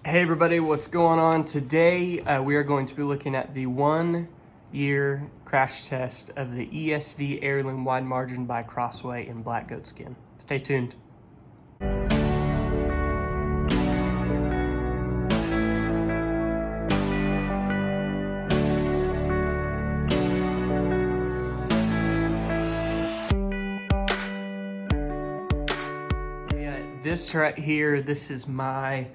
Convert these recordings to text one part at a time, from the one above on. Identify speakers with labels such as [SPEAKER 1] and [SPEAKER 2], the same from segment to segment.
[SPEAKER 1] Hey everybody, what's going on? Today we are going to be looking at the 1-year crash test of the ESV Heirloom Wide Margin by Crossway in black goatskin. Stay tuned. This right here, this is my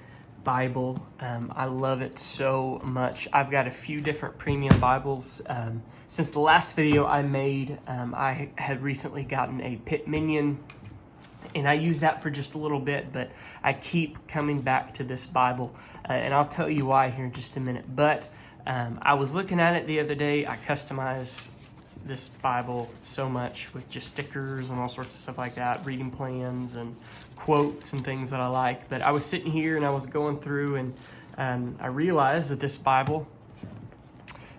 [SPEAKER 1] Bible. I love it so much. I've got a few different premium Bibles. Since the last video I made, I had recently gotten a Pit Minion, and I use that for just a little bit, but I keep coming back to this Bible, and I'll tell you why here in just a minute. But I was looking at it the other day. I customize this Bible so much with just stickers and all sorts of stuff like that, reading plans and quotes and things that I like. But I was sitting here and I was going through, and I realized that this Bible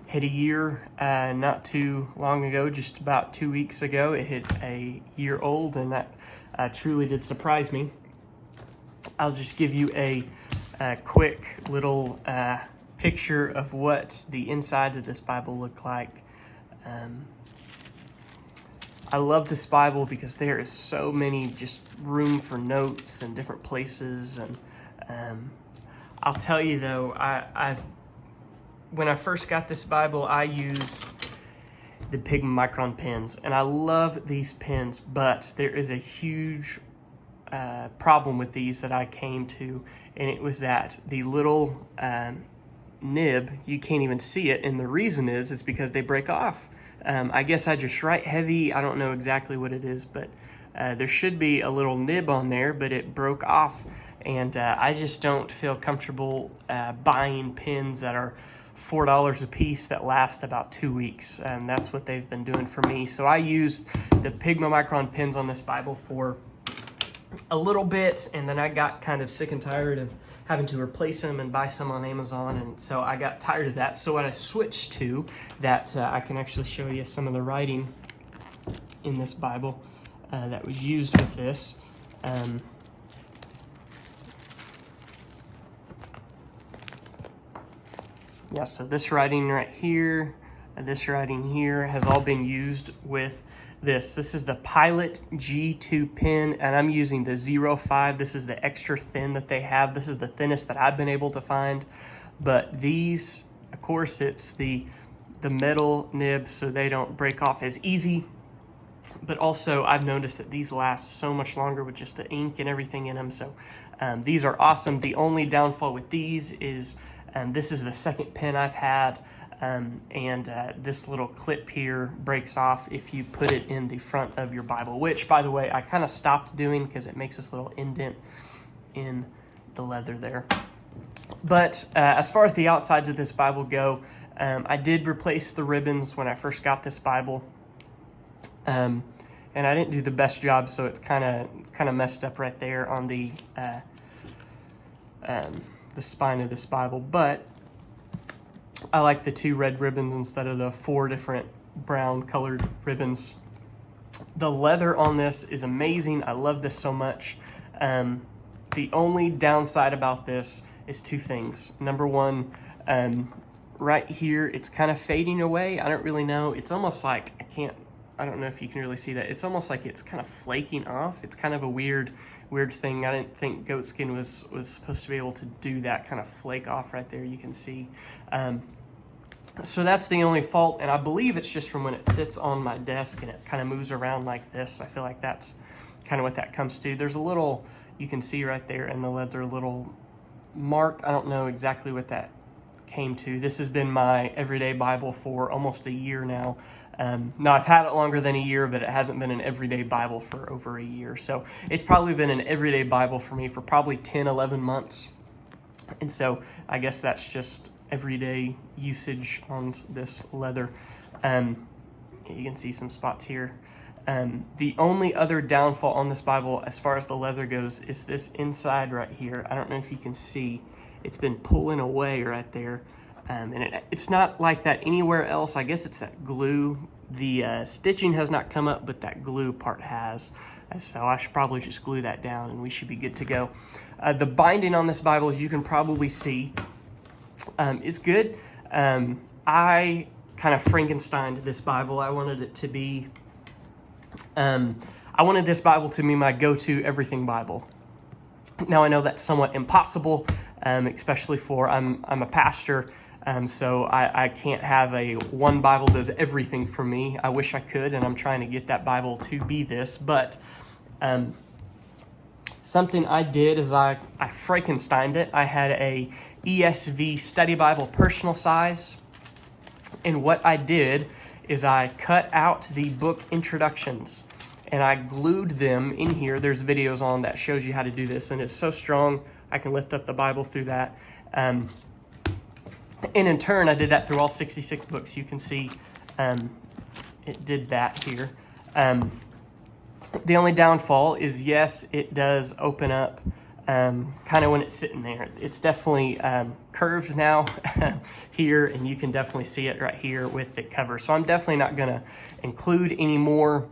[SPEAKER 1] hit a year not too long ago, just about 2 weeks ago. It hit a year old, and that truly did surprise me. I'll just give you a quick little picture of what the inside of this Bible looked like. I love this Bible because there is so many just room for notes and different places. And I'll tell you though, when I first got this Bible, I used the Pigma Micron pens, and I love these pens, but there is a huge problem with these that I came to, and it was that the little nib, you can't even see it, and the reason is because they break off. I guess I just write heavy. I don't know exactly what it is, but there should be a little nib on there, but it broke off, and I just don't feel comfortable buying pens that are $4 a piece that last about 2 weeks. That's what they've been doing for me. So I used the Pigma Micron pens on this Bible for a little bit, and then I got kind of sick and tired of having to replace them and buy some on Amazon, and so I got tired of that. So what I switched to, that I can actually show you some of the writing in this Bible that was used with this. Yeah, so this writing right here, this writing here has all been used with this. This is the Pilot G2 pen, and I'm using the 05. This is the extra thin that they have. This is the thinnest that I've been able to find. But these, of course, it's the metal nib, so they don't break off as easy. But also, I've noticed that these last so much longer with just the ink and everything in them. So these are awesome. The only downfall with these is this is the second pen I've had. This little clip here breaks off if you put it in the front of your Bible, which, by the way, I kind of stopped doing because it makes this little indent in the leather there. But as far as the outsides of this Bible go, I did replace the ribbons when I first got this Bible, and I didn't do the best job, so it's kind of messed up right there on the spine of this Bible. But I like the 2 red ribbons instead of the 4 different brown colored ribbons. The leather on this is amazing. I love this so much. The only downside about this is 2 things. Number one, right here, it's kind of fading away. I don't really know. It's almost like, I don't know if you can really see that. It's almost like it's kind of flaking off. It's kind of a weird thing. I didn't think goatskin was supposed to be able to do that, kind of flake off right there. You can see. So that's the only fault, and I believe it's just from when it sits on my desk and it kind of moves around like this. I feel like that's kind of what that comes to. There's a little, you can see right there in the leather, little mark. I don't know exactly what that came to. This has been my everyday Bible for almost a year now. Now, I've had it longer than a year, but it hasn't been an everyday Bible for over a year. So it's probably been an everyday Bible for me for probably 10, 11 months. And so I guess that's just everyday usage on this leather. You can see some spots here. The only other downfall on this Bible as far as the leather goes is this inside right here. I don't know if you can see. It's been pulling away right there. And it's not like that anywhere else. I guess it's that glue The stitching has not come up, but that glue part has. So I should probably just glue that down and we should be good to go. The binding on this Bible, as you can probably see, is good. I kind of Frankensteined this Bible. I wanted it to be, I wanted this Bible to be my go-to everything Bible. Now I know that's somewhat impossible, especially for, I'm a pastor, so I can't have a one Bible does everything for me. I wish I could, and I'm trying to get that Bible to be this, but something I did is I Frankensteined it. I had a ESV study Bible personal size, and what I did is I cut out the book introductions and I glued them in here. There's videos on that shows you how to do this, and it's so strong I can lift up the Bible through that. And in turn, I did that through all 66 books. You can see it did that here. The only downfall is, yes, it does open up kind of when it's sitting there. It's definitely curved now here, and you can definitely see it right here with the cover. So I'm definitely not going to include any more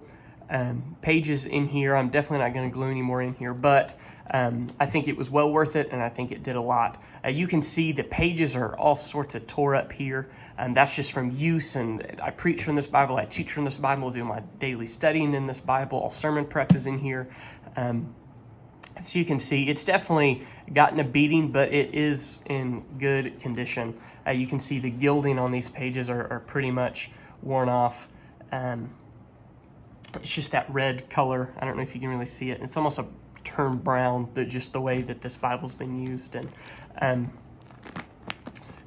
[SPEAKER 1] pages in here. I'm definitely not going to glue any more in here, but I think it was well worth it, and I think it did a lot. You can see the pages are all sorts of tore up here. That's just from use, and I preach from this Bible, I teach from this Bible, do my daily studying in this Bible, all sermon prep is in here. So you can see it's definitely gotten a beating, but it is in good condition. You can see the gilding on these pages are pretty much worn off. It's just that red color. I don't know if you can really see it. It's almost a turned brown, just the way that this Bible's been used. And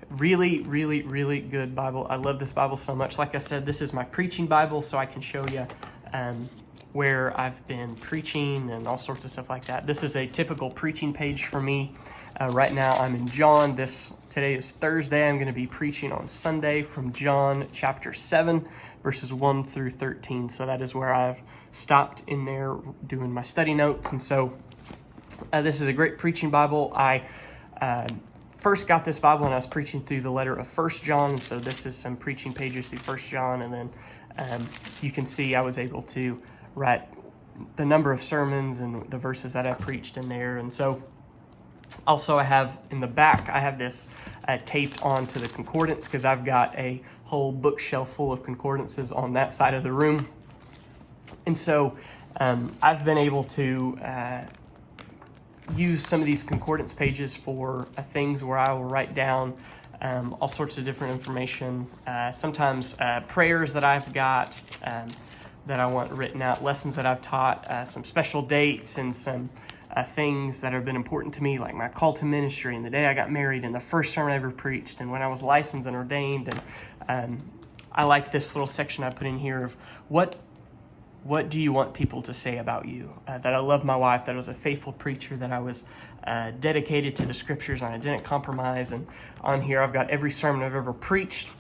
[SPEAKER 1] really, really, really good Bible. I love this Bible so much. Like I said, this is my preaching Bible, so I can show you where I've been preaching and all sorts of stuff like that. This is a typical preaching page for me. Right now I'm in John. Today is Thursday. I'm going to be preaching on Sunday from John chapter 7, verses 1 through 13. So that is where I've stopped in there doing my study notes. And so this is a great preaching Bible. I first got this Bible and I was preaching through the letter of 1 John. And so this is some preaching pages through 1 John. And then you can see I was able to write the number of sermons and the verses that I preached in there. And so also I have in the back, I have this taped onto the concordance because I've got a whole bookshelf full of concordances on that side of the room. And so I've been able to use some of these concordance pages for things where I will write down all sorts of different information. Sometimes prayers that I've got that I want written out, lessons that I've taught, some special dates, and some things that have been important to me, like my call to ministry and the day I got married and the first sermon I ever preached and when I was licensed and ordained. And I like this little section I put in here of what do you want people to say about you? That I love my wife, that I was a faithful preacher, that I was dedicated to the scriptures and I didn't compromise. And on here I've got every sermon I've ever preached.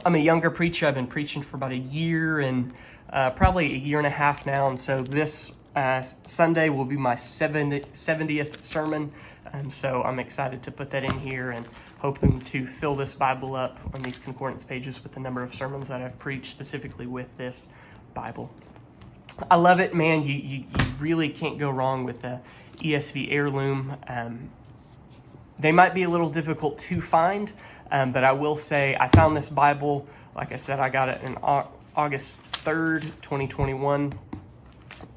[SPEAKER 1] I'm a younger preacher. I've been preaching for about a year and probably a year and a half now. And so this Sunday will be my 70th sermon. And so I'm excited to put that in here and hoping to fill this Bible up on these concordance pages with the number of sermons that I've preached specifically with this Bible. I love it, man. You really can't go wrong with the ESV Heirloom. They might be a little difficult to find, but I will say I found this Bible. Like I said, I got it in August 3rd, 2021.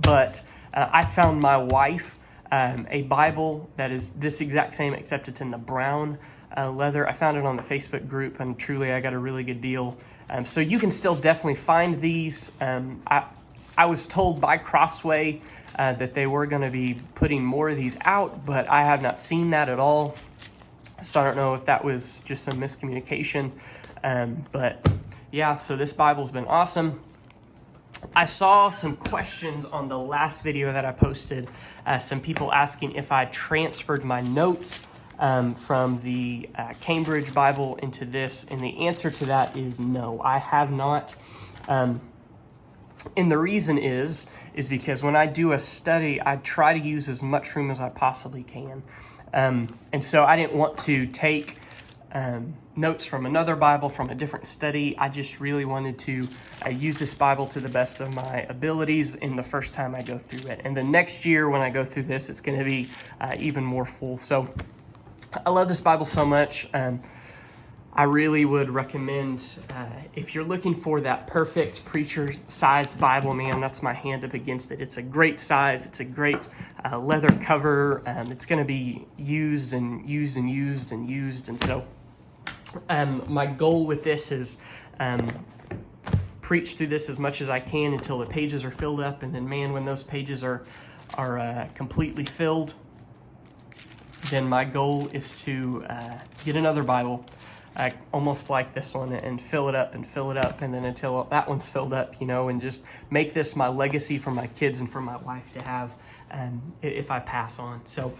[SPEAKER 1] But I found my wife a Bible that is this exact same, except it's in the brown leather. I found it on the Facebook group, and truly I got a really good deal. So you can still definitely find these. I was told by Crossway that they were going to be putting more of these out, but I have not seen that at all. So I don't know if that was just some miscommunication. But yeah, so this Bible's been awesome. I saw some questions on the last video that I posted, some people asking if I transferred my notes from the Cambridge Bible into this, and the answer to that is no, I have not. And the reason is because when I do a study, I try to use as much room as I possibly can. And so I didn't want to take notes from another Bible, from a different study. I just really wanted to use this Bible to the best of my abilities in the first time I go through it. And the next year when I go through this, it's going to be even more full. So I love this Bible so much. I really would recommend, if you're looking for that perfect preacher-sized Bible, man, that's my hand up against it. It's a great size. It's a great leather cover. It's going to be used and used and used and used. And so my goal with this is preach through this as much as I can until the pages are filled up. And then, man, when those pages are completely filled, then my goal is to get another Bible, almost like this one, and fill it up, and then until that one's filled up, and just make this my legacy for my kids and for my wife to have if I pass on. So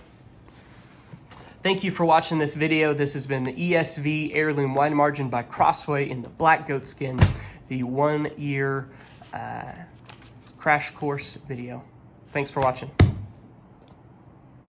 [SPEAKER 1] thank you for watching this video. This has been the ESV Heirloom Wide Margin by Crossway in the black goatskin, the 1 year crash course video. Thanks for watching.